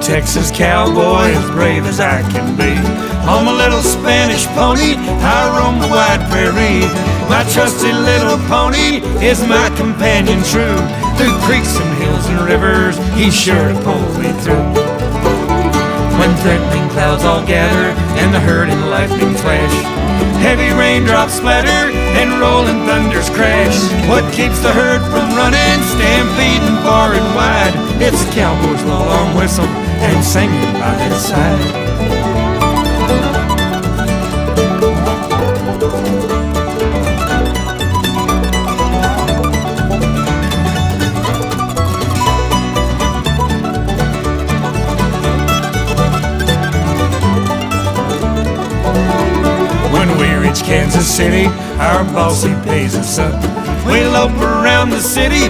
Texas cowboy, as brave as I can be. On my little Spanish pony, I roam the wide prairie. My trusty little pony is my companion true. Through creeks and hills and rivers, he's sure to pull me through. When threatening clouds all gather and the herd and lightning flash, heavy raindrops splatter and rolling thunders crash, what keeps the herd from running, stampeding far and wide? It's a cowboy's long whistle and singing by his side. When we reach Kansas City, our boss he pays us up. We lope around the city